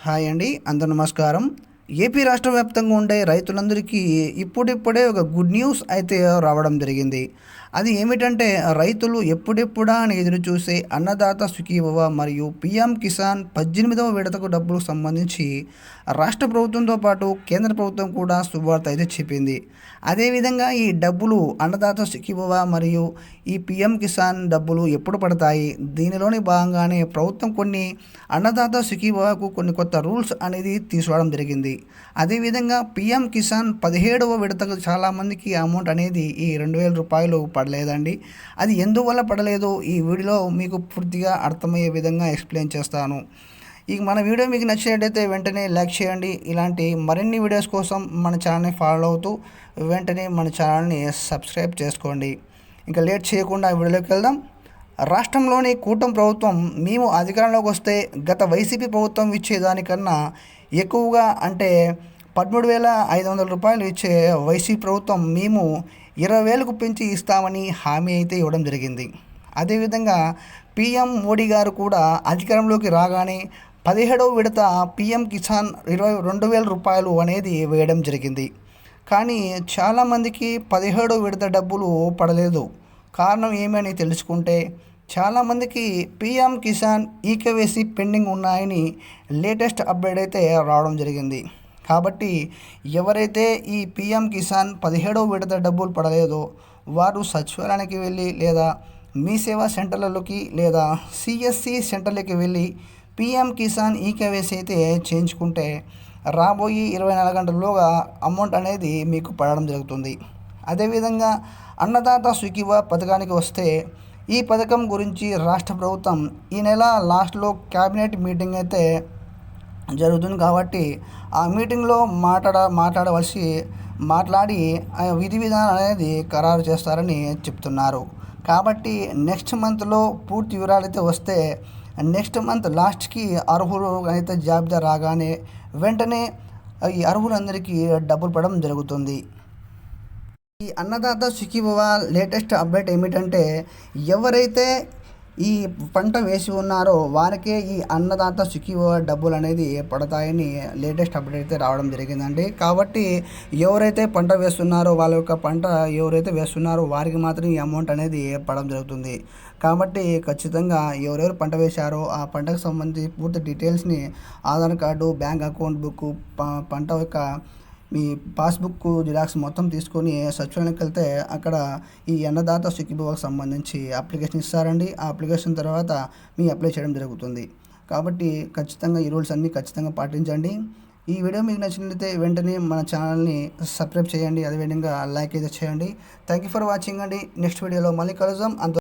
Hi అండి, అందరూ నమస్కారం. ఏపీ రాష్ట్ర వ్యాప్తంగా ఉండే రైతులందరికీ ఇప్పుడిప్పుడే ఒక గుడ్ న్యూస్ అయితే రావడం జరిగింది. అది ఏమిటంటే, రైతులు ఎప్పుడెప్పుడా అని ఎదురు చూసే అన్నదాత సుఖీభవ మరియు పీఎం కిసాన్ 18వ విడతకు డబ్బులకు సంబంధించి రాష్ట్ర ప్రభుత్వంతో పాటు కేంద్ర ప్రభుత్వం కూడా శుభవార్త అయితే చెప్పింది. అదేవిధంగా ఈ డబ్బులు అన్నదాత సుఖీభవ మరియు ఈ పీఎం కిసాన్ డబ్బులు ఎప్పుడు పడతాయి, దీనిలోని భాగంగానే ప్రభుత్వం కొన్ని అన్నదాత సుఖీభవకు కొన్ని కొత్త రూల్స్ అనేది తీసుకురావడం జరిగింది. అదేవిధంగా పీఎం కిసాన్ 17వ విడతకు చాలామందికి అమౌంట్ అనేది ఈ 2,000 రూపాయలు పడలేదండి. అది ఎందువల్ల పడలేదు ఈ వీడియోలో మీకు పూర్తిగా అర్థమయ్యే విధంగా ఎక్స్ప్లెయిన్ చేస్తాను. ఇక మన వీడియో మీకు నచ్చినట్టయితే వెంటనే లైక్ చేయండి. ఇలాంటి మరిన్ని వీడియోస్ కోసం మన ఛానల్ని ఫాలో అవుతూ వెంటనే మన ఛానల్ని సబ్స్క్రైబ్ చేసుకోండి. ఇంకా లేట్ చేయకుండా వీడియోలోకి వెళ్దాం. రాష్ట్రంలోని కూటమి ప్రభుత్వం మేము అధికారంలోకి వస్తే గత వైసీపీ ప్రభుత్వం ఇచ్చేదానికన్నా ఎక్కువగా అంటే 13,500 రూపాయలు ఇచ్చే వైసీపీ ప్రభుత్వం మేము 20,000కు పెంచి ఇస్తామని హామీ అయితే ఇవ్వడం జరిగింది. అదేవిధంగా పీఎం మోడీ గారు కూడా అధికారంలోకి రాగానే 17వ విడత పీఎం కిసాన్ 22,000 రూపాయలు అనేది వేయడం జరిగింది. కానీ చాలామందికి 17వ విడత డబ్బులు పడలేదు. కారణం ఏమని తెలుసుకుంటే, చాలామందికి పీఎం కిసాన్ ఈకేవైసీ పెండింగ్ ఉన్నాయని లేటెస్ట్ అప్డేట్ అయితే రావడం జరిగింది. కాబట్టి ఎవరైతే ఈ పీఎం కిసాన్ 17వ విడత డబ్బులు పడలేదో వారు సచివాలయానికి వెళ్ళి లేదా మీ సేవా సెంటర్లలోకి లేదా సిఎస్సి సెంటర్లకి వెళ్ళి పీఎం కిసాన్ ఈకేవైసీ అయితే చేయించుకుంటే రాబోయే 24 గంటల్లోగా అమౌంట్ అనేది మీకు పడడం జరుగుతుంది. అదేవిధంగా అన్నదాత సుఖీభవ పథకానికి వస్తే, ఈ పథకం గురించి రాష్ట్ర ప్రభుత్వం ఈ నెల లాస్ట్లో క్యాబినెట్ మీటింగ్ అయితే జరుగుతుంది. కాబట్టి ఆ మీటింగ్లో మాట్లాడి విధి విధానం అనేది ఖరారు చేస్తారని చెప్తున్నారు. కాబట్టి నెక్స్ట్ మంత్లో పూర్తి వివరాలు అయితే వస్తే, నెక్స్ట్ మంత్ లాస్ట్కి అర్హులు అయితే జాబితా రాగానే వెంటనే ఈ అర్హులందరికీ డబ్బులు పడడం జరుగుతుంది. ఈ అన్నదాత సుఖీభవ లేటెస్ట్ అప్డేట్ ఏమిటంటే, ఎవరైతే ఈ పంట వేసి ఉన్నారో వారికే ఈ అన్నదాత సుఖీభవ డబ్బులు అనేది పడతాయని లేటెస్ట్ అప్డేట్ అయితే రావడం జరిగిందండి. కాబట్టి ఎవరైతే పంట వేస్తున్నారో వాళ్ళ యొక్క పంట ఎవరైతే వేస్తున్నారో వారికి మాత్రం ఈ అమౌంట్ అనేది పడడం జరుగుతుంది. కాబట్టి ఖచ్చితంగా ఎవరెవరు పంట వేశారో ఆ పంటకు సంబంధించి పూర్తి డీటెయిల్స్ని Aadhaar card, bank account book, పంట యొక్క మీ పాస్బుక్ జిరాక్స్ మొత్తం తీసుకొని సచివాలయానికి వెళ్తే అక్కడ ఈ అన్నదాత సుఖీభవకు సంబంధించి అప్లికేషన్ ఇస్తారండి. ఆ అప్లికేషన్ తర్వాత మీ అప్లై చేయడం జరుగుతుంది. కాబట్టి ఖచ్చితంగా ఈ రూల్స్ అన్నీ ఖచ్చితంగా పాటించండి. ఈ వీడియో మీకు నచ్చినట్లయితే వెంటనే మన ఛానల్ని సబ్స్క్రైబ్ చేయండి. అదేవిధంగా లైక్ అయితే చేయండి. థ్యాంక్ యూ ఫర్ వాచింగ్ అండి. నెక్స్ట్ వీడియోలో మళ్ళీ కలుద్దాం.